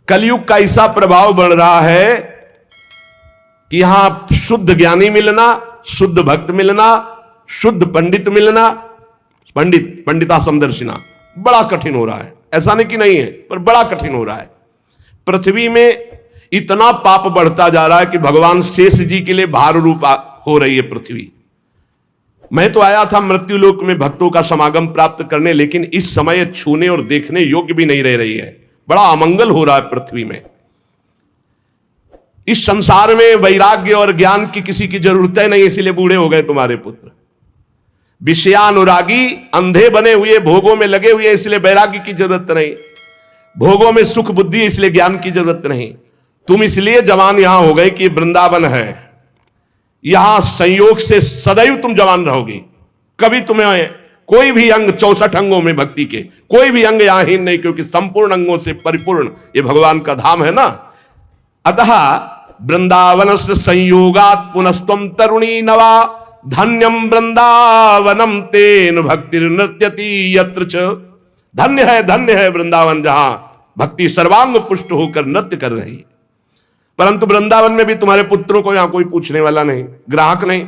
कलयुग का ऐसा प्रभाव बढ़ रहा है कि यहां शुद्ध ज्ञानी मिलना, शुद्ध भक्त मिलना, शुद्ध पंडित मिलना, पंडिता समदर्शिना बड़ा कठिन हो रहा है। ऐसा नहीं कि नहीं है, पर बड़ा कठिन हो रहा है। पृथ्वी में इतना पाप बढ़ता जा रहा है कि भगवान शेष जी के लिए भार रूप हो रही है पृथ्वी। मैं तो आया था मृत्युलोक में भक्तों का समागम प्राप्त करने, लेकिन इस समय छूने और देखने योग्य भी नहीं रह रही है। बड़ा अमंगल हो रहा है पृथ्वी में। इस संसार में वैराग्य और ज्ञान की किसी की जरूरत है नहीं, इसीलिए बूढ़े हो गए तुम्हारे पुत्र। विषयानुरागी अंधे बने हुए, भोगों में लगे हुए, इसलिए वैराग्य की जरूरत नहीं। भोगों में सुख बुद्धि, इसलिए ज्ञान की जरूरत नहीं। तुम इसलिए जवान यहां हो गए कि वृंदावन है, यहां संयोग से सदैव तुम जवान रहोगे। कभी तुम्हें कोई भी अंग 64 अंगों में भक्ति के कोई भी अंग यहां हीन नहीं, क्योंकि संपूर्ण अंगों से परिपूर्ण ये भगवान का धाम है ना। अतः वृंदावन से संयोगात पुनस्तम तरुणी नवा धन्यम वृंदावनम तेन भक्ति नृत्यति यत्र च। धन्य है वृंदावन, जहां भक्ति सर्वांग पुष्ट होकर नृत्य कर रही। परंतु वृंदावन में भी तुम्हारे पुत्रों को यहां कोई पूछने वाला नहीं, ग्राहक नहीं।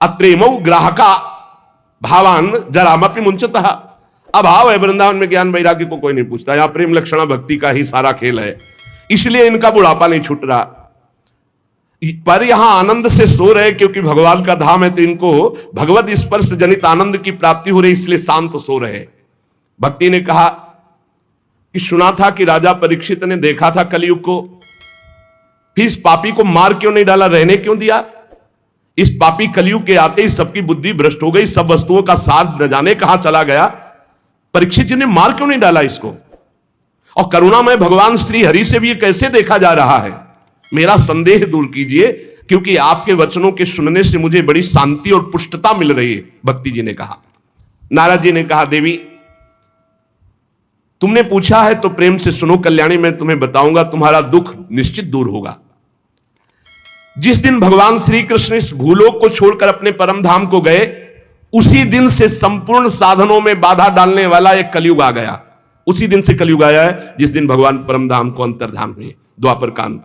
अत्रेमौ ग्राहका भावान जरामपि मुंचतः। अभाव है वृंदावन में, ज्ञान वैराग्य को कोई नहीं पूछता। यहां प्रेम लक्षणा भक्ति का ही सारा खेल है, इसलिए इनका बुढ़ापा नहीं छूट रहा। पर यहां आनंद से सो रहे, क्योंकि भगवान का धाम है, तो इनको भगवत स्पर्श जनित आनंद की प्राप्ति हो रही, इसलिए शांत सो रहे। भक्ति ने कहा कि सुना था कि राजा परीक्षित ने देखा था कलयुग को, फिर इस पापी को मार क्यों नहीं डाला, रहने क्यों दिया? इस पापी कलयुग के आते ही सबकी बुद्धि भ्रष्ट हो गई, सब वस्तुओं का सार न जाने कहां चला गया। परीक्षित जी ने मार क्यों नहीं डाला इसको? और करुणामय भगवान श्री हरि से भी ये कैसे देखा जा रहा है? मेरा संदेह दूर कीजिए, क्योंकि आपके वचनों के सुनने से मुझे बड़ी शांति और पुष्टता मिल रही है। भक्ति जी ने कहा। नारद जी ने कहा, देवी तुमने पूछा है तो प्रेम से सुनो कल्याणी, मैं तुम्हें बताऊंगा, तुम्हारा दुख निश्चित दूर होगा। जिस दिन भगवान श्री कृष्ण इस भूलोक को छोड़कर अपने परम धाम को गए, उसी दिन से संपूर्ण साधनों में बाधा डालने वाला एक कलयुग आ गया। उसी दिन से कलयुग आया है जिस दिन भगवान परम धाम को अंतर्धान हुए, द्वापर कांत।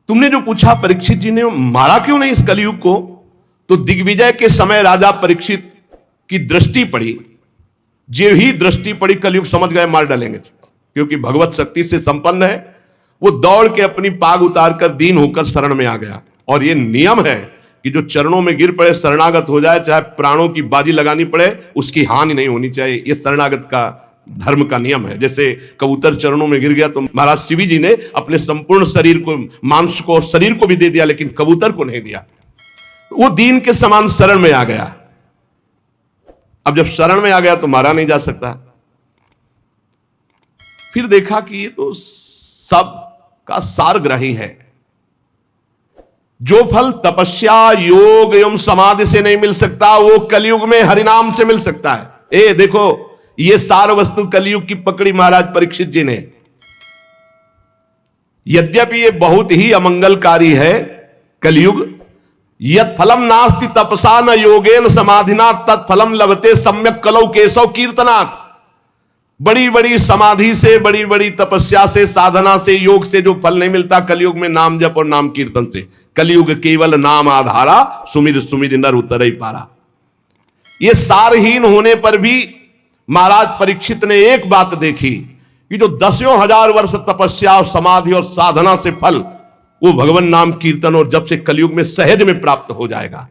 तुमने जो पूछा परीक्षित जी ने मारा क्यों नहीं इस कलयुग को, तो दिग्विजय के समय राजा परीक्षित की दृष्टि पड़ी, जो ही दृष्टि पड़ी कलयुग समझ गए मार डालेंगे, क्योंकि भगवत शक्ति से संपन्न है। वो दौड़ के अपनी पाग उतार कर दीन होकर शरण में आ गया। और ये नियम है कि जो चरणों में गिर पड़े, शरणागत हो जाए, चाहे प्राणों की बाजी लगानी पड़े, उसकी हानि नहीं होनी चाहिए। ये शरणागत का धर्म का नियम है। जैसे कबूतर चरणों में गिर गया तो महाराज शिवी जी ने अपने संपूर्ण शरीर को, मांस को, शरीर को भी दे दिया, लेकिन कबूतर को नहीं दिया। वो दीन के समान शरण में आ गया। अब जब शरण में आ गया तो मारा नहीं जा सकता। फिर देखा कि ये तो सब का सारग्राही है। जो फल तपस्या, योग एवं समाधि से नहीं मिल सकता, वो कलयुग में हरिनाम से मिल सकता है। ए देखो, ये सार वस्तु कलयुग की पकड़ी महाराज परीक्षित जी ने। यद्यपि ये बहुत ही अमंगलकारी है कलयुग। यत् फलम नास्ति तपसा न योगेन समाधिना तत्फलम लभते सम्यक कलौ केशव कीर्तनात्। बड़ी बड़ी समाधि से, बड़ी बड़ी तपस्या से, साधना से, योग से जो फल नहीं मिलता कलयुग में, नाम जप और नाम कीर्तन से। कलयुग केवल नाम आधारा, सुमिर सुमिर नर उतर ही पारा। ये सारहीन होने पर भी महाराज परीक्षित ने एक बात देखी कि जो 10,000 वर्ष तपस्या और समाधि और साधना से फल, वो भगवान नाम कीर्तन और जब से कलयुग में सहज में प्राप्त हो जाएगा।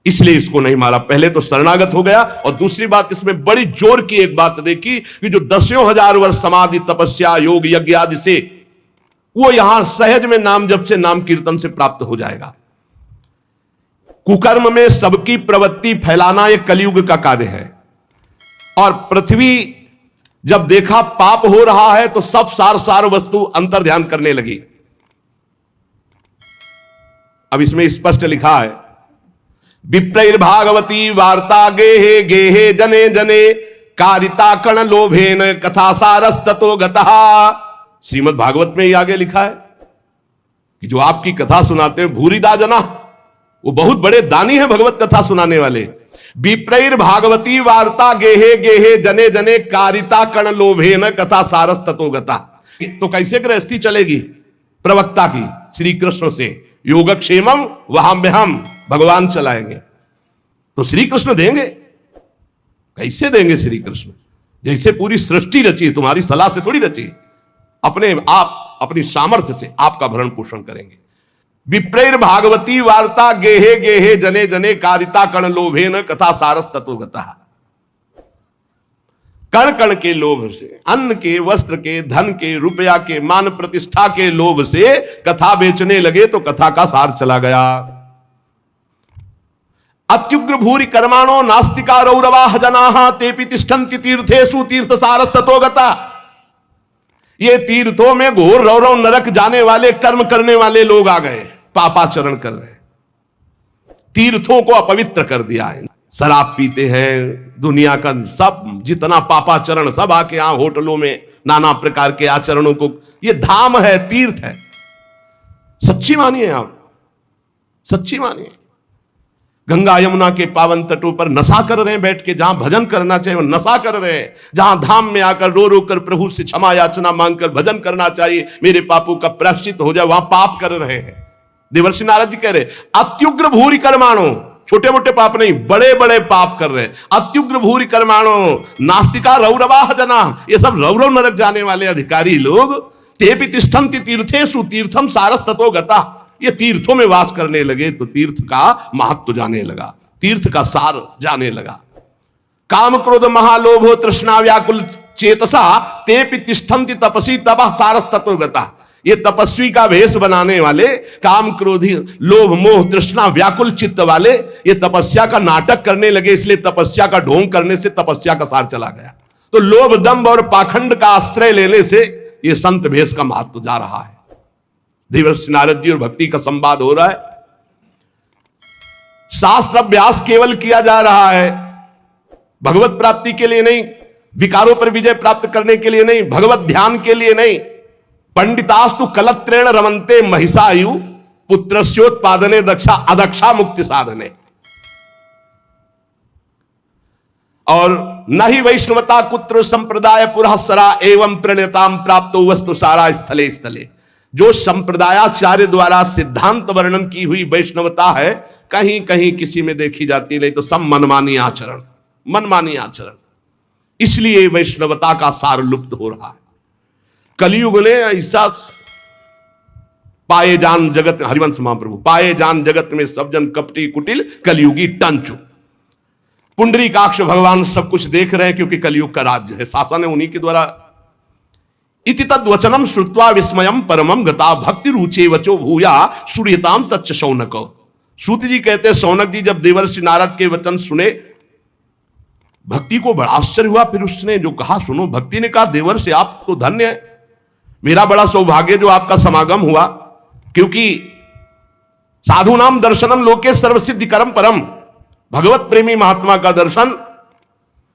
इसलिए इसको नहीं मारा। पहले तो शरणागत हो गया, और दूसरी बात इसमें बड़ी जोर की एक बात देखी कि जो 10,000 वर्ष समाधि, तपस्या, योग, यज्ञ आदि से, वो यहां सहज में नाम जप से, नाम कीर्तन से प्राप्त हो जाएगा। कुकर्म में सबकी प्रवृत्ति फैलाना एक कलयुग का कार्य है। और पृथ्वी जब देखा पाप हो रहा है तो सब सार वस्तु अंतर ध्यान करने लगी। अब इसमें स्पष्ट लिखा है, विप्रैर्भागवती वार्ता गेहे गेहे जने जने कारिता कण लोभेन कथा सारस ततो गतः। श्रीमद् भागवत में ही आगे लिखा है कि जो आपकी कथा सुनाते हैं भूरिदा जना, वो बहुत बड़े दानी है भगवत कथा सुनाने वाले। विप्रैर भागवती वार्ता गेहे गेहे जने जने कारिता कण लोभे न कथा सारस ततो गता। तो कैसे गृहस्थी चलेगी प्रवक्ता की? श्री कृष्ण से योगक्षेमम वहाम्यहम, भगवान चलाएंगे तो श्री कृष्ण देंगे। कैसे देंगे श्री कृष्ण? जैसे पूरी सृष्टि रची, तुम्हारी सलाह से थोड़ी रची, अपने आप अपनी सामर्थ्य से आपका भरण पोषण करेंगे। विप्रैर भागवती वार्ता गेहे गेहे जने जने कारिता कण लोभे न कथा सारस ततो गता। कण कण के लोभ से, अन्न के, वस्त्र के, धन के, रुपया के, मान प्रतिष्ठा के लोभ से कथा बेचने लगे तो कथा का सार चला गया। अत्युग्र भूरि कर्माणो नास्तिका रौरवाः जनाः तेपि तिष्ठन्ति तीर्थेषु तीर्थ सारस ततो गता। ये तीर्थों में घोर रौरव नरक जाने वाले कर्म करने वाले लोग आ गए, पापाचरण कर रहे हैं, तीर्थों को अपवित्र कर दिया है। शराब पीते हैं, दुनिया का सब जितना पापाचरण सब आके यहां होटलों में नाना प्रकार के आचरणों को, ये धाम है, तीर्थ है। सच्ची मानिए आप, सच्ची मानिए। गंगा यमुना के पावन तटों पर नशा कर रहे हैं बैठ के, जहां भजन करना चाहिए नशा कर रहे हैं, जहां धाम में आकर रो रो कर प्रभु से क्षमा याचना मांगकर भजन करना चाहिए, मेरे पापों का प्रायश्चित हो जाए, वहां पाप कर रहे हैं। देवर्षि नारद जी कह रहे अत्युग्र भूरि कर्माणो, छोटे मोटे पाप नहीं, बड़े बड़े पाप कर रहे हैं। अत्युग्र भूरि कर्माणो नास्तिका रौरवाः जना, ये सब रौरव नरक जाने वाले अधिकारी लोग। तेपि तिष्ठन्ति तीर्थेषु तीर्थम सारस ततो गता, ये तीर्थों में वास करने लगे तो तीर्थ का महत्व जाने लगा, तीर्थ का सार जाने लगा। काम क्रोध महालोभो तृष्णा व्याकुल चेतसा तेपि तिष्ठन्ति तपसी तपः सारस ततो गता। ये तपस्वी का भेष बनाने वाले, काम क्रोधी लोभ मोह तृष्णा व्याकुल चित्त वाले, ये तपस्या का नाटक करने लगे, इसलिए तपस्या का ढोंग करने से तपस्या का सार चला गया। तो लोभ दंभ और पाखंड का आश्रय लेने से ये संत भेष का महत्व जा रहा है। देवर्षि नारद जी और भक्ति का संवाद हो रहा है। शास्त्र अभ्यास केवल किया जा रहा है, भगवत प्राप्ति के लिए नहीं, विकारों पर विजय प्राप्त करने के लिए नहीं, भगवत ध्यान के लिए नहीं। पंडितास्तु कलत्रेण रमन्ते महिषायु पुत्रस्योत्पादने दक्षा अदक्षा मुक्ति साधने। और न ही वैष्णवता कुत्र संप्रदाय पुरःसरा एवं प्रणेताम प्राप्तो वस्तु सारा स्थले स्थले। जो संप्रदायाचार्य द्वारा सिद्धांत वर्णन की हुई वैष्णवता है, कहीं कहीं किसी में देखी जाती नहीं, तो सब मनमानी आचरण, मनमानी आचरण। इसलिए वैष्णवता का सार लुप्त हो रहा है। कलयुग ने ऐसा पाए जान जगत, हरिवंश महाप्रभु, पाए जान जगत में सब जन कपटी कुटिल कलयुगी टंचु। पुंडरीकाक्ष भगवान सब कुछ देख रहे हैं, क्योंकि कलयुग का राज्य है, शासन है उन्हीं के द्वारा। इति तद्वचनम श्रुत्वा विस्मयम परमम गता भक्ति रुचे वचो भूया सूर्यताम तच्च शौनको। सूत जी कहते हैं, शौनक जी जब देवर्षि नारद के वचन सुने, भक्ति को बड़ा आश्चर्य हुआ। फिर उसने जो कहा सुनो, भक्ति ने कहा देवर्षि आप तो धन्य है, मेरा बड़ा सौभाग्य जो आपका समागम हुआ, क्योंकि साधु नाम दर्शनम लोके सर्वसिद्धि करम परम। भगवत प्रेमी महात्मा का दर्शन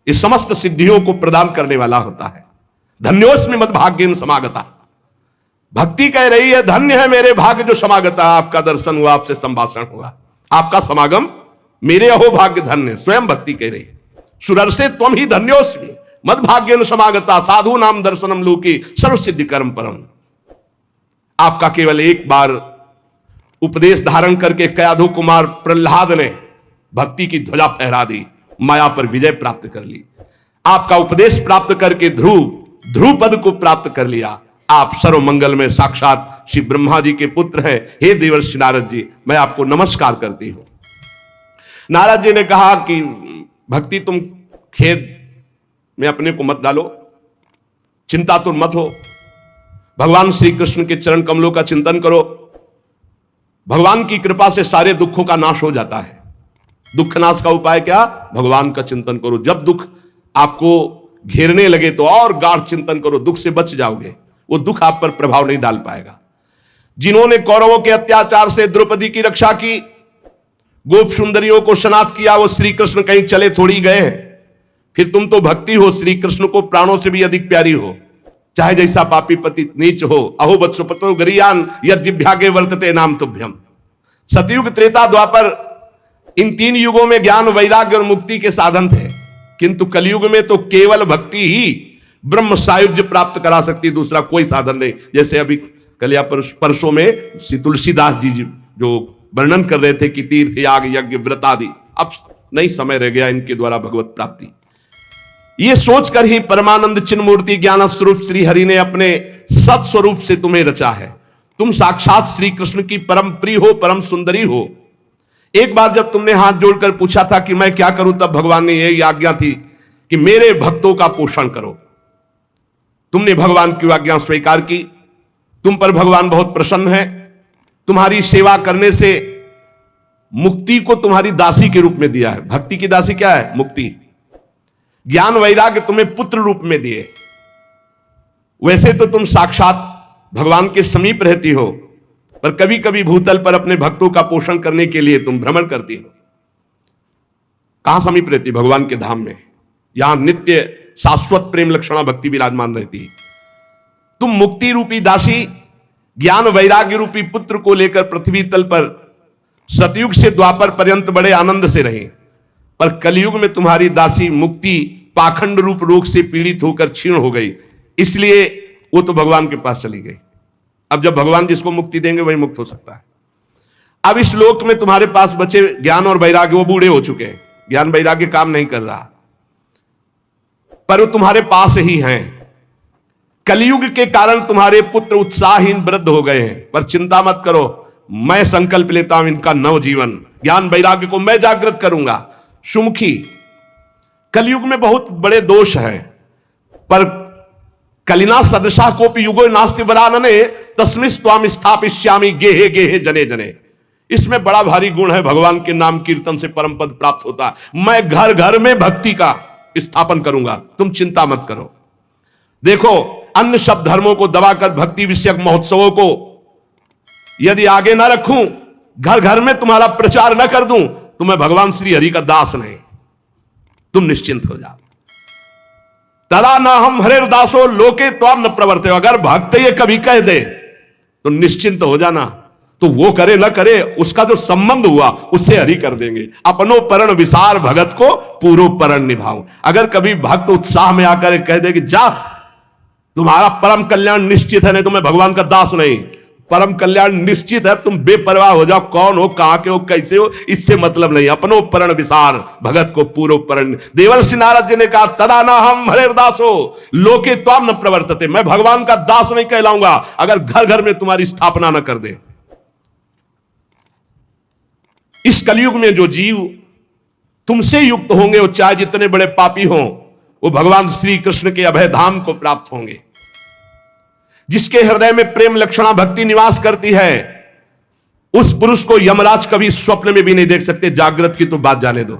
इस समस्त सिद्धियों को प्रदान करने वाला होता है। धन्योस्मि मद भाग्येन समागता। भक्ति कह रही है धन्य है मेरे भाग्य जो समागता, आपका दर्शन हुआ, आपसे संभाषण हुआ, आपका समागम मेरे अहो भाग्य धन्य। स्वयं भक्ति कह रही, सुरर्षे त्वम ही धन्योस्मि मद भाग्येन समागता साधु नाम दर्शनम लोके सर्व सिद्धि कर्म परम। आपका केवल एक बार उपदेश धारण करके कयाधु कुमार प्रहलाद ने भक्ति की ध्वजा फहरा दी, माया पर विजय प्राप्त कर ली। आपका उपदेश प्राप्त करके ध्रुव पद को प्राप्त कर लिया। आप सर्व मंगल में साक्षात श्री ब्रह्मा जी के पुत्र हैं। हे देवर्षि नारद जी, मैं आपको नमस्कार करती हूं। नारद जी ने कहा कि भक्ति तुम खेद में अपने को मत डालो, चिंता तो मत हो, भगवान श्री कृष्ण के चरण कमलों का चिंतन करो। भगवान की कृपा से सारे दुखों का नाश हो जाता है। दुख नाश का उपाय क्या? भगवान का चिंतन करो। जब दुख आपको घेरने लगे तो और गाढ़ चिंतन करो, दुख से बच जाओगे, वो दुख आप पर प्रभाव नहीं डाल पाएगा। जिन्होंने कौरवों के अत्याचार से द्रौपदी की रक्षा की, गोप सुंदरियों को स्नात किया, वो श्री कृष्ण कहीं चले थोड़ी गए हैं। फिर तुम तो भक्ति हो, श्री कृष्ण को प्राणों से भी अधिक प्यारी हो, चाहे जैसा पापी पति नीच हो। अहो वत्सुपतो गरियान यद जिभ्यागे वर्तते नाम तुभ्यम। सतयुग त्रेता द्वापर इन 3 युगों में ज्ञान, वैराग्य और मुक्ति के साधन थे, किंतु कलयुग में तो केवल भक्ति ही ब्रह्म सायुज्य प्राप्त करा सकती, दूसरा कोई साधन नहीं। जैसे अभी कल या परसों में श्री तुलसीदास जी जो वर्णन कर रहे थे कि तीर्थ, याग, यज्ञ, व्रत आदि, अब नहीं समय रह गया इनके द्वारा भगवत प्राप्ति। ये सोचकर ही परमानंद चिन्ह मूर्ति ज्ञान स्वरूप श्री हरि ने अपने सत स्वरूप से तुम्हें रचा है। तुम साक्षात श्री कृष्ण की परम प्रिय हो, परम सुंदरी हो। एक बार जब तुमने हाथ जोड़कर पूछा था कि मैं क्या करूं, तब भगवान ने यही आज्ञा थी कि मेरे भक्तों का पोषण करो। तुमने भगवान की आज्ञा स्वीकार की, तुम पर भगवान बहुत प्रसन्न है। तुम्हारी सेवा करने से मुक्ति को तुम्हारी दासी के रूप में दिया है। भक्ति की दासी क्या है? मुक्ति। ज्ञान वैराग्य तुम्हें पुत्र रूप में दिए। वैसे तो तुम साक्षात भगवान के समीप रहती हो, पर कभी कभी भूतल पर अपने भक्तों का पोषण करने के लिए तुम भ्रमण करती हो। कहां समीप रहती? भगवान के धाम में। यहां नित्य शाश्वत प्रेम लक्षणा भक्ति विराजमान रहती है। तुम मुक्ति रूपी दासी ज्ञान वैराग्य रूपी पुत्र को लेकर पृथ्वी तल पर सतयुग से द्वापर पर्यंत बड़े आनंद से रहे, पर कलयुग में तुम्हारी दासी मुक्ति पाखंड रूप रोग से पीड़ित होकर क्षीण हो गई, इसलिए वो तो भगवान के पास चली गई। अब जब भगवान जिसको मुक्ति देंगे वही मुक्त हो सकता है। अब इस लोक में तुम्हारे पास बचे ज्ञान और वैराग्य, वो बूढ़े हो चुके हैं, ज्ञान वैराग्य काम नहीं कर रहा, पर वो तुम्हारे पास ही हैं। कलयुग के कारण तुम्हारे पुत्र उत्साहहीन वृद्ध हो गए हैं, पर चिंता मत करो, मैं संकल्प लेता हूं इनका नव जीवन, ज्ञान वैराग्य को मैं जागृत करूंगा। सुमुखी, कलयुग में बहुत बड़े दोष हैं, पर कलिना सदशा कोपि युगो नास्ति वरानने तस्मिस्त्वाम स्थापिष्यामि गेहे गेहे जने जने। इसमें बड़ा भारी गुण है। भगवान के नाम कीर्तन से परम पद प्राप्त होता है। मैं घर घर में भक्ति का स्थापन करूंगा, तुम चिंता मत करो। देखो, अन्य सब धर्मों को दबाकर भक्ति विषयक महोत्सवों को यदि आगे ना रखूं, घर घर में तुम्हारा प्रचार न कर दूं, तो मैं भगवान श्री हरि का दास नहीं। तुम निश्चिंत हो जाओ। तदा न हम हरे दासो लोके त्वाम न प्रवर्ते। अगर भक्त ये कभी कह दे तो निश्चिंत हो जाना, तो वो करे न करे, उसका जो संबंध हुआ उससे हरि कर देंगे। अपनो परण विसार भगत को पूरो परण निभाऊं। अगर कभी भक्त उत्साह में आकर कह दे कि जा तुम्हारा परम कल्याण निश्चित है, नहीं तो मैं भगवान का दास नहीं, परम कल्याण निश्चित है, तुम बेपरवाह हो जाओ, कौन हो, कहां के हो, कैसे हो, इससे मतलब नहीं। अपनो परण विसार भगत को पूरो परण। देवर्षि नारद जी ने कहा तदा ना हम हरे दासो लोके त्वाम न प्रवर्तते। मैं भगवान का दास नहीं कहलाऊंगा अगर घर घर में तुम्हारी स्थापना न कर दे। इस कलयुग में जो जीव तुमसे युक्त होंगे, वो चाहे जितने बड़े पापी हों, वो भगवान श्री कृष्ण के अभय धाम को प्राप्त होंगे। जिसके हृदय में प्रेम लक्षणा भक्ति निवास करती है, उस पुरुष को यमराज कभी स्वप्न में भी नहीं देख सकते। जागृत की तो बात जाने दो,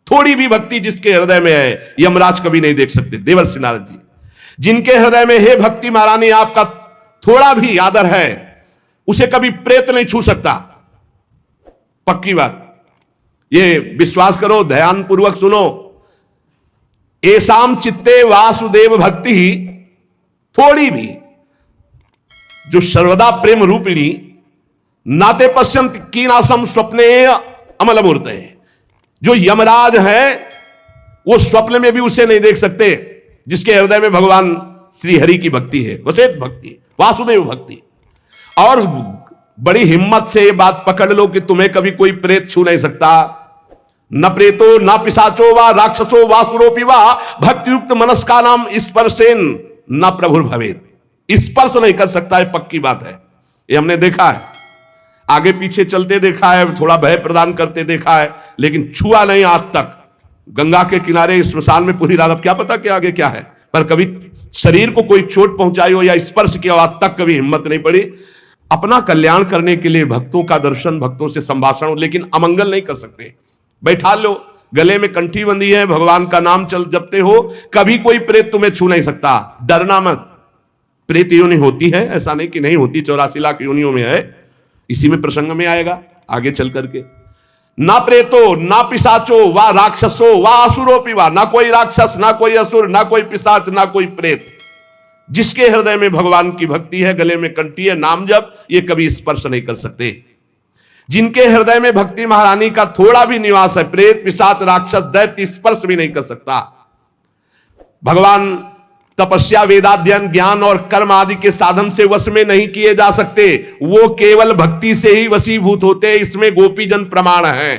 थोड़ी भी भक्ति जिसके हृदय में है, यमराज कभी नहीं देख सकते। देवर्षि नारद जी, जिनके हृदय में हे भक्ति महारानी आपका थोड़ा भी आदर है, उसे कभी प्रेत नहीं छू सकता। पक्की बात, ये विश्वास करो, ध्यान पूर्वक सुनो। एसाम चित्ते वासुदेव भक्ति, थोड़ी भी, जो सर्वदा प्रेम रूपिणी नाते पश्यंत कीनासम स्वप्ने अमल मूर्त है। जो यमराज है वो स्वप्न में भी उसे नहीं देख सकते, जिसके हृदय में भगवान श्री हरि की भक्ति है, वसेठ भक्ति, वासुदेव भक्ति। और बड़ी हिम्मत से ये बात पकड़ लो कि तुम्हें कभी कोई प्रेत छू नहीं सकता। न प्रेतो न पिशाचो वा राक्षसो वासुरोपि वा भक्तियुक्त मनस्का नाम स्पर्शेन न प्रभुर भवेत। स्पर्श नहीं कर सकता है, पक्की बात है। ये हमने देखा है, आगे पीछे चलते देखा है, थोड़ा भय प्रदान करते देखा है, लेकिन छुआ नहीं आज तक। गंगा के किनारे स्मशान में पूरी रात, अब क्या पता कि आगे क्या है, पर कभी शरीर को कोई चोट पहुंचाई हो या स्पर्श किया हो, आज तक कभी हिम्मत नहीं पड़ी। अपना कल्याण करने के लिए भक्तों का दर्शन, भक्तों से संभाषण हो, लेकिन अमंगल नहीं कर सकते। बैठा लो, गले में कंठी बंदी है, भगवान का नाम चल जपते हो, कभी कोई प्रेत तुम्हें छू नहीं सकता। डरना मत। प्रेत योनि होती है, ऐसा नहीं कि नहीं होती, 84 लाख योनियों में है। इसी में प्रसंग में आएगा आगे चल करके। ना प्रेतो ना पिशाचो वा राक्षसो वा असुरोपि वा, ना कोई राक्षस, ना कोई असुर, ना कोई पिशाच, ना कोई प्रेत। जिसके हृदय में भगवान की भक्ति है, गले में कंठी है, नाम जप, ये कभी स्पर्श नहीं कर सकते। जिनके हृदय में भक्ति महारानी का थोड़ा भी निवास है, प्रेत पिशाच राक्षस दैत्य स्पर्श भी नहीं कर सकता। भगवान तपस्या वेदाध्ययन ज्ञान और कर्म आदि के साधन से वश में नहीं किए जा सकते, वो केवल भक्ति से ही वशीभूत होते हैं। इसमें गोपीजन प्रमाण है।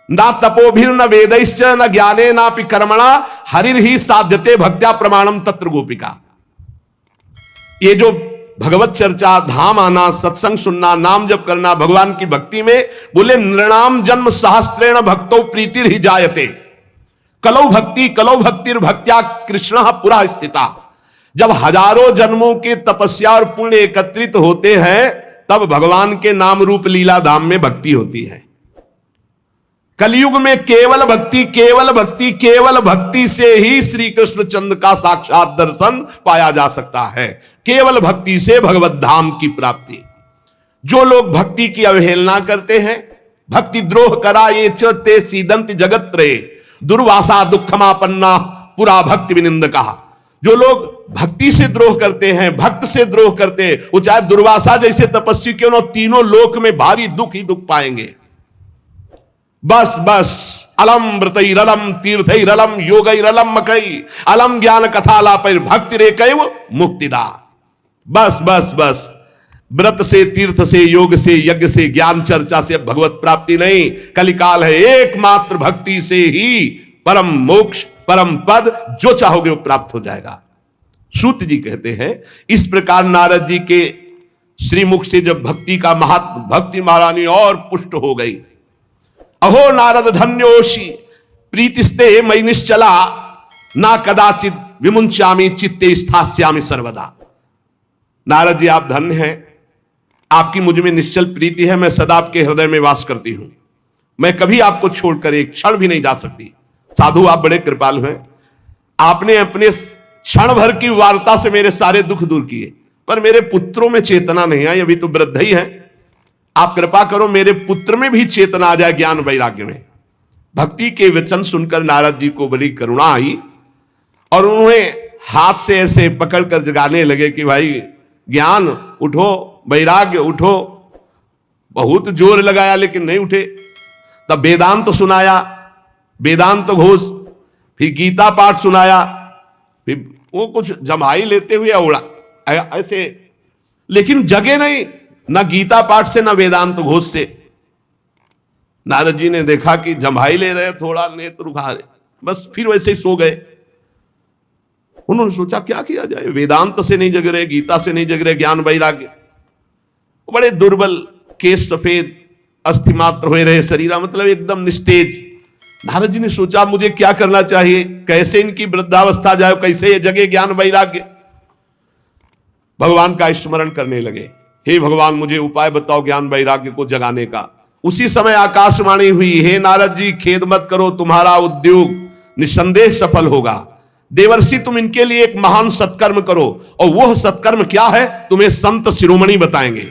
ना तपोभिर न वेदैश्च न ज्ञाने नापि कर्मणा हरिर ही साध्यते भक्त्या प्रमाणम तत्र गोपिका। ये जो भगवत चर्चा, धाम आना, सत्संग सुनना, नाम जप करना, भगवान की भक्ति में बोले नृणाम जन्म सहस्त्रेण भक्तो प्रीतिर ही जायते कलौ भक्तिर भक्त्या कृष्ण पुरा स्थिता। जब हजारों जन्मों के तपस्या और पुण्य एकत्रित होते हैं तब भगवान के नाम रूप लीला धाम में भक्ति होती है। कलयुग में केवल भक्ति से ही श्री कृष्ण चंद्र का साक्षात दर्शन पाया जा सकता है। केवल भक्ति से भगवत धाम की प्राप्ति। जो लोग भक्ति की अवहेलना करते हैं, भक्ति द्रोह करा ये ते सीदंत जगत रे दुर्वासा दुखमापन्ना पुरा भक्ति विनिंद कहा। जो लोग भक्ति से द्रोह करते हैं, भक्त से द्रोह करते हैं, वो चाहे दुर्वासा जैसे तपस्वी क्यों न, तीनों लोक में भारी दुख ही दुख पाएंगे। बस अलम व्रतैरलम तीर्थैरलम योगैरलम मकई अलम ज्ञान कथालापैर भक्ति रे कैव मुक्तिदा। बस व्रत से, तीर्थ से, योग से, यज्ञ से, ज्ञान चर्चा से भगवत प्राप्ति नहीं। कलिकाल है, एकमात्र भक्ति से ही परम मोक्ष, परम पद जो चाहोगे वो प्राप्त हो जाएगा। सूत जी कहते हैं इस प्रकार नारद जी के श्रीमुख से जब भक्ति का भक्ति महारानी और पुष्ट हो गई। अहो नारद धन्योषि प्रीतिस्ते मयि निश्चला ना कदाचित विमुंचामि चित्ते स्थास्यामि सर्वदा। नारद जी आप धन्य हैं, आपकी मुझ में निश्चल प्रीति है, मैं सदा आपके हृदय में वास करती हूं, मैं कभी आपको छोड़कर एक क्षण भी नहीं जा सकती। साधु आप बड़े कृपालु हैं, आपने अपने क्षण भर की वार्ता से मेरे सारे दुख दूर किए, पर मेरे पुत्रों में चेतना नहीं आई, अभी तो वृद्ध ही है। आप कृपा करो मेरे पुत्र में भी चेतना आ जाए ज्ञान वैराग्य में। भक्ति के वचन सुनकर नारद जी को बड़ी करुणा आई और उन्होंने हाथ से ऐसे पकड़कर जगाने लगे कि भाई ज्ञान उठो, वैराग्य उठो। बहुत जोर लगाया लेकिन नहीं उठे। तब वेदांत सुनाया, वेदांत घोष, फिर गीता पाठ सुनाया, फिर वो कुछ जमाई लेते हुए उड़ा ऐसे, लेकिन जगे नहीं, ना गीता पाठ से ना वेदांत घोष से। नारद जी ने देखा कि जमाई ले रहे, थोड़ा नेत्र उठा रहे, बस फिर वैसे ही सो गए। उन्होंने सोचा क्या किया जाए, वेदांत से नहीं जग रहे, गीता से नहीं जग रहे, ज्ञान वैराग्य। बड़े दुर्बल, केश सफेद, अस्थि मात्र हुए रहे शरीरा, मतलब एकदम निस्तेज। नारद जी ने सोचा मुझे क्या करना चाहिए, कैसे इनकी वृद्धावस्था जाए, कैसे ये जगे ज्ञान वैराग्य। भगवान का स्मरण करने लगे, हे भगवान मुझे उपाय बताओ ज्ञान वैराग्य को जगाने का। उसी समय आकाशवाणी हुई, हे नारद जी खेद मत करो, तुम्हारा उद्योग निसंदेह सफल होगा। देवर्षि तुम इनके लिए एक महान सत्कर्म करो, और वह सत्कर्म क्या है तुम्हें संत शिरोमणि बताएंगे।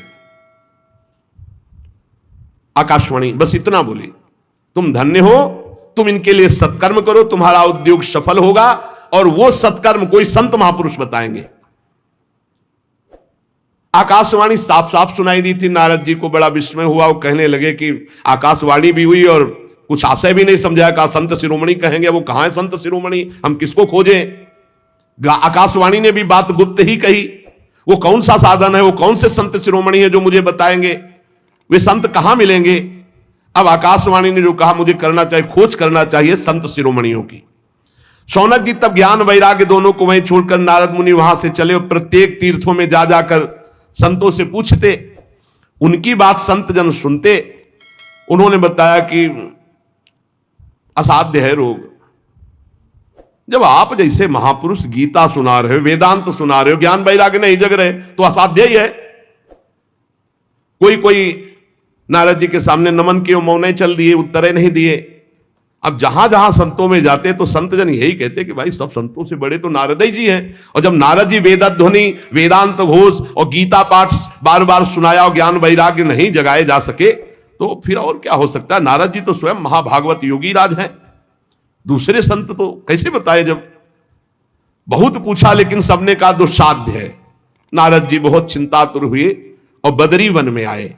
आकाशवाणी बस इतना बोली, तुम धन्य हो, तुम इनके लिए सत्कर्म करो, तुम्हारा उद्योग सफल होगा, और वो सत्कर्म कोई संत महापुरुष बताएंगे। आकाशवाणी साफ साफ सुनाई दी थी। नारद जी को बड़ा विस्मय हुआ, वो कहने लगे कि आकाशवाणी भी हुई और कुछ आशय भी नहीं समझाया, कहा संत शिरोमणि कहेंगे, वो कहां है संत शिरोमणि, हम किसको खोजें। आकाशवाणी ने भी बात गुप्त ही कही, वो कौन सा साधन है, वो कौन से संत शिरोमणि है जो मुझे बताएंगे, वे संत कहां मिलेंगे। अब आकाशवाणी ने जो कहा मुझे करना चाहिए, खोज करना चाहिए संत शिरोमणियों की। शौनक जी तब ज्ञान वैराग्य दोनों को वहीं छोड़कर नारद मुनि वहां से चले और प्रत्येक तीर्थों में जा जाकर संतों से पूछते, उनकी बात संत जन सुनते। उन्होंने बताया कि असाध्य है रोग। जब आप जैसे महापुरुष गीता सुना रहे हो, वेदांत सुना रहे हो, ज्ञान वैराग्य नहीं जग रहे, तो असाध्य ही है। कोई नारद जी के सामने नमन किए, मौन चल दिए, उत्तरे नहीं दिए। अब जहां जहां संतों में जाते तो संत जन यही कहते कि भाई सब संतों से बड़े तो नारद जी हैं। और जब नारद जी वेदध्वनि, वेदांत घोष और गीता पाठ बार बार सुनाया और ज्ञान वैराग्य नहीं जगाए जा सके, तो फिर और क्या हो सकता है। नारद जी तो स्वयं महाभागवत योगी राज हैं, दूसरे संत तो कैसे बताए। जब बहुत पूछा लेकिन सबने कहा दुस्साध्य है। नारद जी बहुत चिंतातुर हुए और बदरी वन में आए।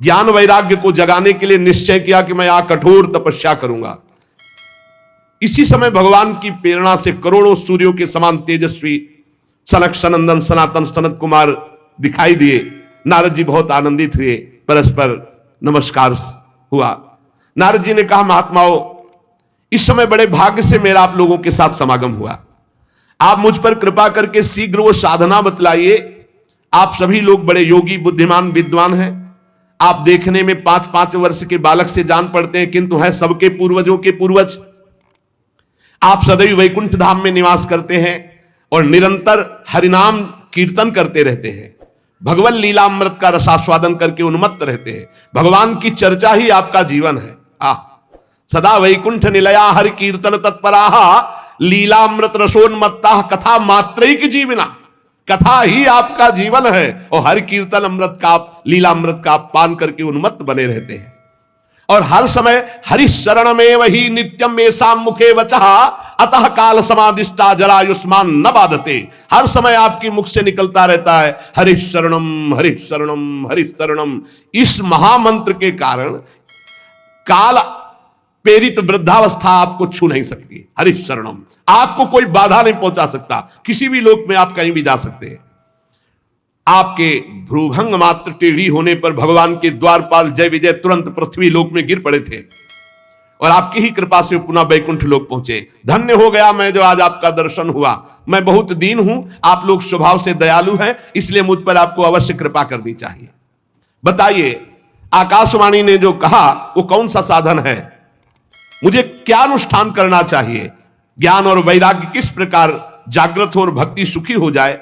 ज्ञान वैराग्य को जगाने के लिए निश्चय किया कि मैं कठोर तपस्या करूंगा। इसी समय भगवान की प्रेरणा से करोड़ों सूर्यों के समान तेजस्वी सनक सनंदन सनातन सनत कुमार दिखाई दिए। नारद जी बहुत आनंदित हुए, परस्पर नमस्कार हुआ। नारद जी ने कहा, महात्माओं, इस समय बड़े भाग्य से मेरा आप लोगों के साथ समागम हुआ। आप मुझ पर कृपा करके शीघ्र वो साधना बतलाइए। आप सभी लोग बड़े योगी बुद्धिमान विद्वान हैं। आप देखने में 5-5 वर्ष के बालक से जान पड़ते हैं, किंतु हैं सबके पूर्वजों के पूर्वज। आप सदैव वैकुंठ धाम में निवास करते हैं और निरंतर हरिनाम कीर्तन करते रहते हैं। भगवत लीलामृत का रसास्वादन करके उन्मत्त रहते हैं। भगवान की चर्चा ही आपका जीवन है। सदा वैकुंठ निलया हरि कीर्तन तत्पराः लीलामृत रसोन्मत्ता कथा मात्रैक जीवना। कथा ही आपका जीवन है और हरि कीर्तन अमृत का, लीलामृत का पान करके उन्मत्त बने रहते हैं। और हर समय हरि शरण में वही नित्यम येषां मुखे वचः अतः काल समादिष्टा जरायुष्मान न बाधते। हर समय आपके मुख से निकलता रहता है हरि शरणम हरि शरणम हरि शरणम। इस महामंत्र के कारण काल प्रेरित वृद्धावस्था आपको छू नहीं सकती। हरि शरणम, आपको कोई बाधा नहीं पहुंचा सकता। किसी भी लोक में आप कहीं भी जा सकते हैं। आपके भ्रूभंग मात्र टेढ़ी होने पर भगवान के द्वारपाल जय विजय तुरंत पृथ्वी लोक में गिर पड़े थे और आपकी ही कृपा से पुनः वैकुंठ लोक पहुंचे। धन्य हो गया मैं जो आज आपका दर्शन हुआ। मैं बहुत दीन हूं, आप लोग स्वभाव से दयालु हैं, इसलिए मुझ पर आपको अवश्य कृपा करनी चाहिए। बताइए, आकाशवाणी ने जो कहा वो कौन सा साधन है? मुझे क्या अनुष्ठान करना चाहिए? ज्ञान और वैराग्य किस प्रकार जागृत हो और भक्ति सुखी हो जाए,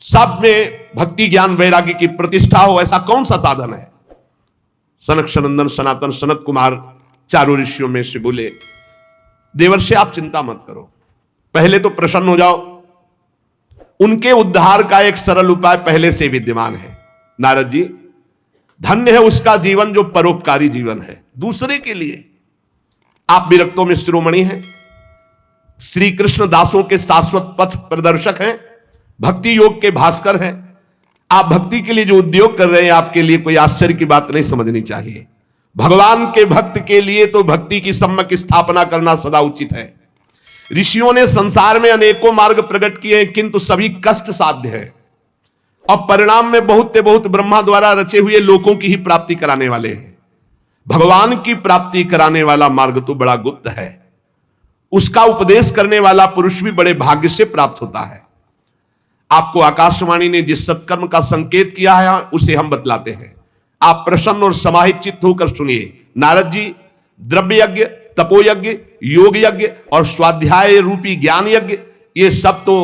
सब में भक्ति ज्ञान वैराग्य की प्रतिष्ठा हो, ऐसा कौन सा साधन है? सनक सनंदन सनातन सनत कुमार चारों ऋषियों में से बोले, देवर्षि आप चिंता मत करो, पहले तो प्रसन्न हो जाओ। उनके उद्धार का एक सरल उपाय पहले से विद्यमान है। नारद जी, धन्य है उसका जीवन जो परोपकारी जीवन है दूसरे के लिए। आप विरक्तों में शिरोमणि हैं, श्री कृष्ण दासों के शाश्वत पथ प्रदर्शक हैं, भक्ति योग के भास्कर हैं। आप भक्ति के लिए जो उद्योग कर रहे हैं, आपके लिए कोई आश्चर्य की बात नहीं समझनी चाहिए। भगवान के भक्त के लिए तो भक्ति की सम्यक स्थापना करना सदा उचित है। ऋषियों ने संसार में अनेकों मार्ग प्रकट किए हैं, किंतु सभी कष्ट साध्य है और परिणाम में बहुत ब्रह्मा द्वारा रचे हुए लोकों की ही प्राप्ति कराने वाले हैं। भगवान की प्राप्ति कराने वाला मार्ग तो बड़ा गुप्त है, उसका उपदेश करने वाला पुरुष भी बड़े भाग्य से प्राप्त होता है। आपको आकाशवाणी ने जिस सत्कर्म का संकेत किया है उसे हम बतलाते हैं। आप प्रसन्न और समाहित चित्त होकर सुनिए। नारद जी, द्रव्य यज्ञ, तपोयज्ञ, योग यज्ञ और स्वाध्याय रूपी ज्ञान यज्ञ, ये सब तो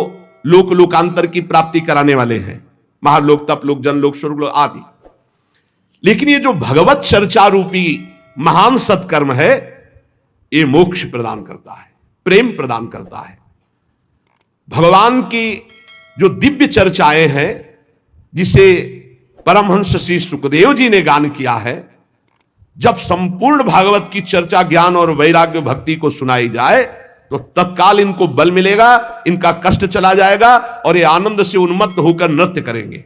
लोक लोकांतर की प्राप्ति कराने वाले हैं, महालोक, तपलोक, जनलोक, स्वर्गलोक आदि। लेकिन ये जो भगवत चर्चा रूपी महान सत्कर्म है, ये मोक्ष प्रदान करता है, प्रेम प्रदान करता है। भगवान की जो दिव्य चर्चाएं हैं, जिसे परमहंस श्री सुखदेव जी ने गान किया है, जब संपूर्ण भागवत की चर्चा ज्ञान और वैराग्य भक्ति को सुनाई जाए तो तत्काल इनको बल मिलेगा, इनका कष्ट चला जाएगा और ये आनंद से उन्मत्त होकर नृत्य करेंगे।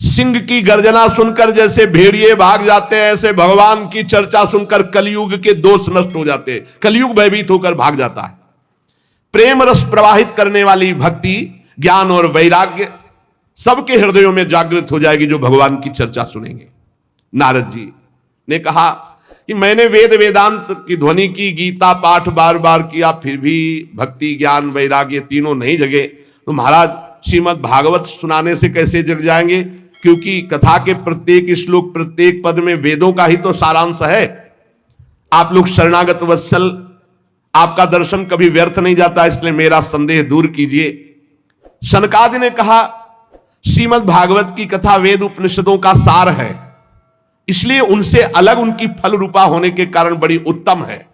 सिंह की गर्जना सुनकर जैसे भेड़िए भाग जाते हैं, ऐसे भगवान की चर्चा सुनकर कलयुग के दोष नष्ट हो जाते हैं, कलयुग भयभीत होकर भाग जाता है। प्रेम रस प्रवाहित करने वाली भक्ति, ज्ञान और वैराग्य सबके हृदयों में जागृत हो जाएगी जो भगवान की चर्चा सुनेंगे। नारद जी ने कहा कि मैंने वेद वेदांत की ध्वनि की, गीता पाठ बार बार किया, फिर भी भक्ति ज्ञान वैराग्य तीनों नहीं जगे, तो महाराज श्रीमद् भागवत सुनाने से कैसे जग जाएंगे? क्योंकि कथा के प्रत्येक श्लोक, प्रत्येक पद में वेदों का ही तो सारांश है। आप लोग शरणागत वत्सल, आपका दर्शन कभी व्यर्थ नहीं जाता, इसलिए मेरा संदेह दूर कीजिए। शनकादि ने कहा, श्रीमद् भागवत की कथा वेद उपनिषदों का सार है, इसलिए उनसे अलग उनकी फल रूपा होने के कारण बड़ी उत्तम है।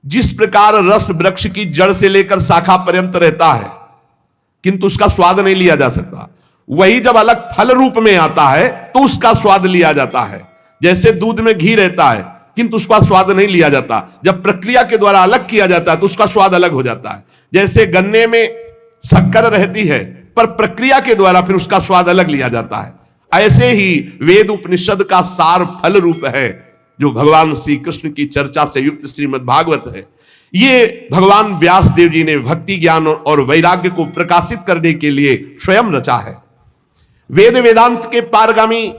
जिस प्रकार रस वृक्ष की जड़ से लेकर शाखा पर्यंत रहता है किंतु उसका स्वाद नहीं लिया जा सकता, वही जब अलग फल रूप में आता है तो उसका स्वाद लिया जाता है। जैसे दूध में घी रहता है किंतु उसका स्वाद नहीं लिया जाता, जब प्रक्रिया के द्वारा अलग किया जाता है तो उसका स्वाद अलग हो जाता है। जैसे गन्ने में शक्कर रहती है पर प्रक्रिया के द्वारा फिर उसका स्वाद अलग लिया जाता है। ऐसे ही वेद उपनिषद का सार फल रूप है जो भगवान श्री कृष्ण की चर्चा से युक्त श्रीमद् भागवत है। ये भगवान व्यास देव जी ने भक्ति ज्ञान और वैराग्य को प्रकाशित करने के लिए स्वयं रचा है। वेद वेदांत के पारगामी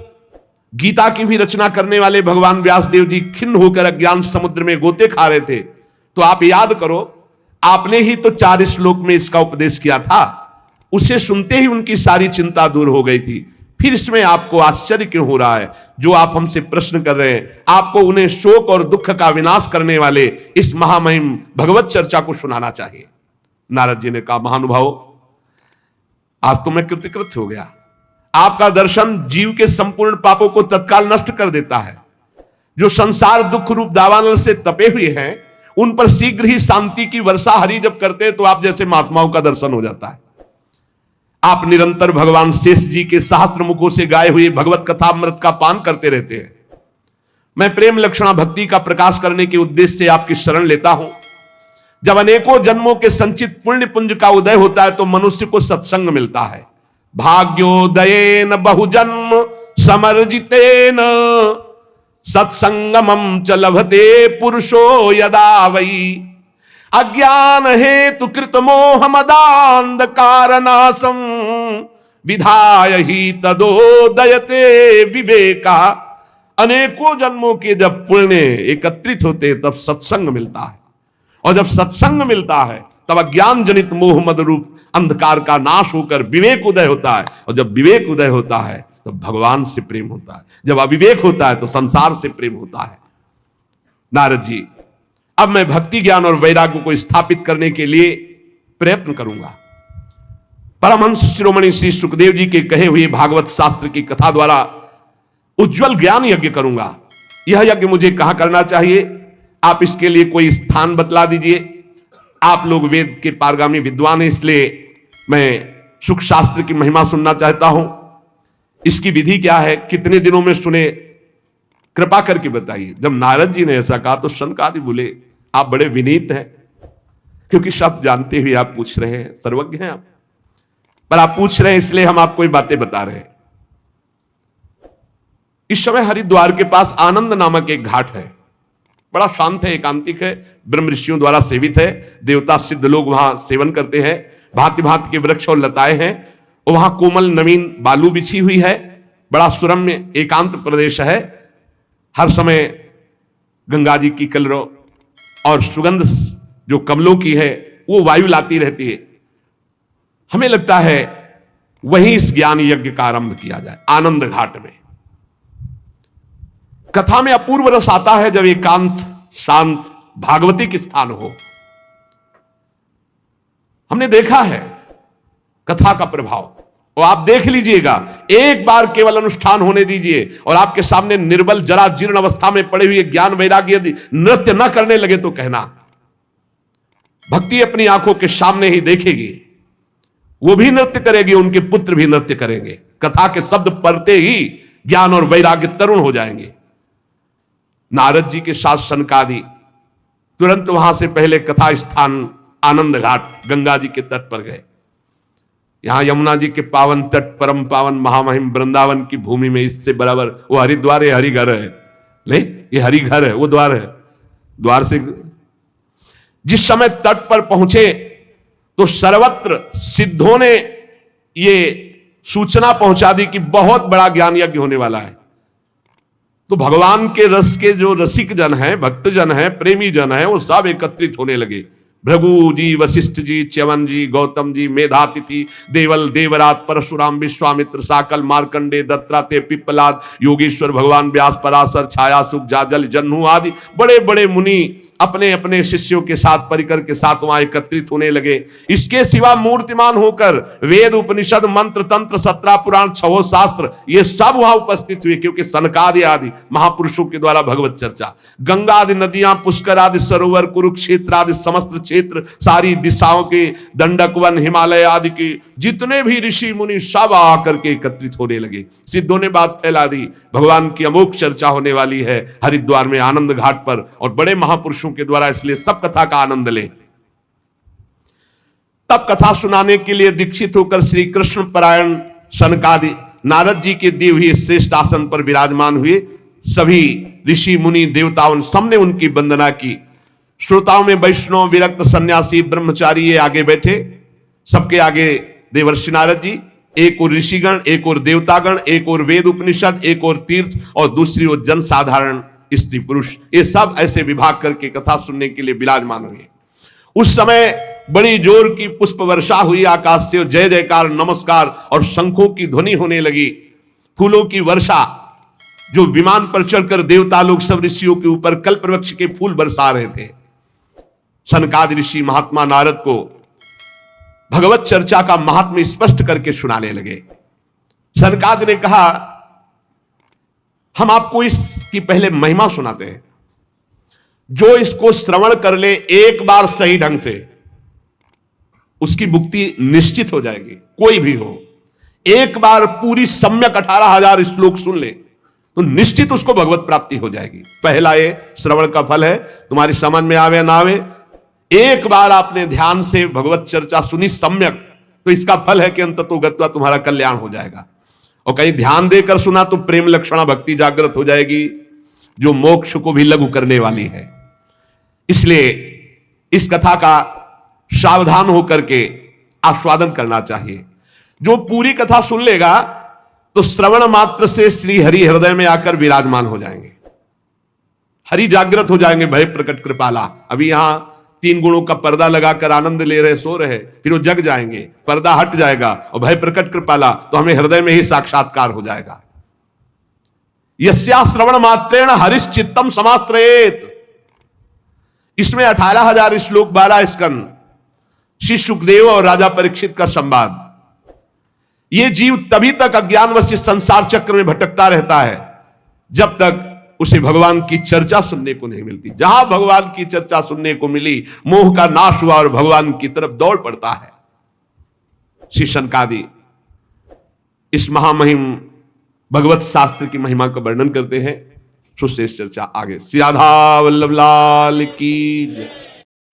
गीता की भी रचना करने वाले भगवान व्यास देव जी खिन्न होकर अज्ञान समुद्र में गोते खा रहे थे। तो आप याद करो, आपने ही तो 4 श्लोक में इसका उपदेश किया था। उसे सुनते ही उनकी सारी चिंता दूर हो गई थी। फिर इसमें आपको आश्चर्य क्यों हो रहा है? जो आप हमसे प्रश्न कर रहे हैं, आपको उन्हें शोक और दुख का विनाश करने वाले इस महामहिम भगवत चर्चा को सुनाना चाहिए। नारद जी ने कहा, महानुभाव, आज तो मैं कृतकृत हो गया। आपका दर्शन जीव के संपूर्ण पापों को तत्काल नष्ट कर देता है। जो संसार दुख रूप दावानल से तपे हुए हैं, उन पर शीघ्र ही शांति की वर्षा हरि जब करते हैं तो आप जैसे महात्माओं का दर्शन हो जाता है। आप निरंतर भगवान शेष जी के सहस्त्र मुखों से गाए हुए भगवत कथा अमृत का पान करते रहते हैं। मैं प्रेम लक्षणा भक्ति का प्रकाश करने के उद्देश्य से आपकी शरण लेता हूं। जब अनेकों जन्मों के संचित पुण्य पुंज का उदय होता है तो मनुष्य को सत्संग मिलता है। भाग्योदयेन बहुजन्म समर्जितेन सत्संगमं च लभते पुरुषो यदा वै अज्ञान हेतु कृत मोह मदांधकार नाशम विधाय ही तदोदयते विवेका। अनेकों जन्मों के जब पुण्य एकत्रित होते तब सत्संग मिलता है, और जब सत्संग मिलता है तब अज्ञान जनित मोह मद रूप अंधकार का नाश होकर विवेक उदय होता है, और जब विवेक उदय होता है तो भगवान से प्रेम होता है। जब अविवेक होता है तो संसार से प्रेम होता है। नारद जी, अब मैं भक्ति ज्ञान और वैराग्य को स्थापित करने के लिए प्रयत्न करूंगा। परमहंस शिरोमणि श्री सुखदेव जी के कहे हुए भागवत शास्त्र की कथा द्वारा उज्जवल ज्ञान यज्ञ करूंगा। यह यज्ञ मुझे कहां करना चाहिए? आप इसके लिए कोई स्थान बतला दीजिए। आप लोग वेद के पारगामी विद्वान हैं, इसलिए मैं सुख शास्त्र की महिमा सुनना चाहता हूं। इसकी विधि क्या है? कितने दिनों में सुने? कृपा करके बताइए। जब नारद जी ने ऐसा कहा तो शनकादि बोले, आप बड़े विनीत हैं, क्योंकि सब जानते हुए आप पूछ रहे हैं, सर्वज्ञ हैं आप, पर आप पूछ रहे हैं इसलिए हम आपको ये बातें बता रहे हैं। इस समय हरिद्वार के पास आनंद नामक एक घाट है। बड़ा शांत है, एकांतिक है, ब्रह्म ऋषियों द्वारा सेवित है। देवता सिद्ध लोग वहां सेवन करते हैं। भांति भांति के वृक्ष और लताएं हैं, और वहां कोमल नवीन बालू बिछी हुई है। बड़ा सुरम्य एकांत प्रदेश है। हर समय गंगा जी की कलरव और सुगंध जो कमलों की है वो वायु लाती रहती है। हमें लगता है वहीं इस ज्ञान यज्ञ का आरंभ किया जाए, आनंद घाट में। कथा में अपूर्व रस आता है जब एकांत शांत भागवतिक स्थान हो। हमने देखा है कथा का प्रभाव, और आप देख लीजिएगा, एक बार केवल अनुष्ठान होने दीजिए और आपके सामने निर्बल जरा जीर्ण अवस्था में पड़े हुए ज्ञान वैराग्य यदि नृत्य न करने लगे तो कहना। भक्ति अपनी आंखों के सामने ही देखेगी, वो भी नृत्य करेगी, उनके पुत्र भी नृत्य करेंगे। कथा के शब्द पढ़ते ही ज्ञान और वैराग्य तरुण हो जाएंगे। नारद जी के साथ सनकादि तुरंत वहां से पहले कथा स्थान आनंद घाट गंगा जी के तट पर गए। यहां यमुना जी के पावन तट परम पावन महामहिम वृंदावन की भूमि में इससे बराबर वो हरिद्वार है, हरिघर है। ले, ये हरिघर है, वो द्वार है। द्वार से जिस समय तट पर पहुंचे तो सर्वत्र सिद्धों ने ये सूचना पहुंचा दी कि बहुत बड़ा ज्ञान यज्ञ होने वाला है। तो भगवान के रस के जो रसिक जन हैं, भक्त जन हैं, प्रेमी जन हैं, वो सब एकत्रित होने लगे। भृगु जी, वशिष्ठ जी, च्यवन जी, गौतम जी, मेधातिथि, देवल, देवरात, परशुराम, विश्वामित्र, साकल, मार्कंडे, दत्तात्रेय, पिप्पलाद, योगेश्वर, भगवान व्यास, पराशर, छायासुख, जाजल, जन्हू आदि बड़े बड़े मुनि अपने अपने शिष्यों के साथ परिकर के साथ वहां एकत्रित होने लगे। इसके सिवा मूर्तिमान होकर वेद, उपनिषद, मंत्र, तंत्र, 17 पुराण, 6 शास्त्र, ये सब वहां उपस्थित हुए, क्योंकि सनकादि आदि महापुरुषों के द्वारा भगवत चर्चा। गंगा आदि नदियां, पुष्कर आदि सरोवर, कुरुक्षेत्र आदि समस्त क्षेत्र, सारी दिशाओं के दंडक वन, हिमालय आदि के जितने भी ऋषि मुनि सब आकर के एकत्रित होने लगे। सिद्धों ने बात फैला दी, भगवान की अमोघ चर्चा होने वाली है हरिद्वार में आनंद घाट पर, और बड़े महापुरुषों के द्वारा, इसलिए सब कथा का आनंद लें। तब कथा सुनाने के लिए दीक्षित होकर श्री कृष्ण परायण सनकादि नारद जी के दिए हुए श्रेष्ठ आसन पर विराजमान हुए। सभी ऋषि मुनि देवताओं सबने उनकी वंदना की। श्रोताओं में वैष्णव, विरक्त, सन्यासी, ब्रह्मचारी ये आगे बैठे। सबके आगे देवर्षि नारद जी, एक और ऋषिगण, एक और देवतागण, एक और वेद उपनिषद, एक और तीर्थ और दूसरी ओर जन साधारण स्त्री पुरुष, ये सब ऐसे विभाग करके कथा सुनने के लिए विराजमान हुए। उस समय बड़ी जोर की पुष्प वर्षा हुई आकाश से, जय जयकार, नमस्कार और शंखों की ध्वनि होने लगी। फूलों की वर्षा, जो विमान पर चढ़कर देवता लोग सब ऋषियों के ऊपर कल्प वृक्ष के फूल बरसा रहे थे। सनकादि ऋषि महात्मा नारद को भगवत चर्चा का महात्म्य स्पष्ट करके सुनाने लगे। सनकादि ने कहा, हम आपको इसकी पहले महिमा सुनाते हैं। जो इसको श्रवण कर ले एक बार सही ढंग से, उसकी मुक्ति निश्चित हो जाएगी। कोई भी हो, एक बार पूरी सम्यक 18,000 श्लोक सुन ले तो निश्चित उसको भगवत प्राप्ति हो जाएगी। पहला ये श्रवण का फल है, तुम्हारी समझ में आवे ना आवे, एक बार आपने ध्यान से भगवत चर्चा सुनी सम्यक, तो इसका फल है कि अंततो गत्वा तुम्हारा कल्याण हो जाएगा। और कहीं ध्यान देकर सुना तो प्रेम लक्षणा भक्ति जागृत हो जाएगी, जो मोक्ष को भी लघु करने वाली है। इसलिए इस कथा का सावधान होकर के आस्वादन करना चाहिए। जो पूरी कथा सुन लेगा तो श्रवण मात्र से श्री हरि हृदय में आकर विराजमान हो जाएंगे, हरि जागृत हो जाएंगे। भय प्रकट कृपाला, अभी यहां 3 गुणों का पर्दा लगाकर आनंद ले रहे, सो रहे, फिर वो जग जाएंगे, पर्दा हट जाएगा और भय प्रकट कृपाला, तो हमें हृदय में ही साक्षात्कार हो जाएगा। यस्या श्रवण मात्रेण हरिश्चित्तम समाश्रयेत। इसमें 18,000 श्लोक, 12 स्कंद, श्री सुखदेव और राजा परीक्षित का संवाद। ये जीव तभी तक अज्ञानवश इस संसार चक्र में भटकता रहता है जब तक उसे भगवान की चर्चा सुनने को नहीं मिलती। जहां भगवान की चर्चा सुनने को मिली, मोह का नाश हुआ और भगवान की तरफ दौड़ पड़ता है। श्री सनकादि इस महामहिम भगवत शास्त्र की महिमा का वर्णन करते हैं। सुश्रेष्ठ चर्चा आगे। श्री राधा वल्लभ लाल की जय।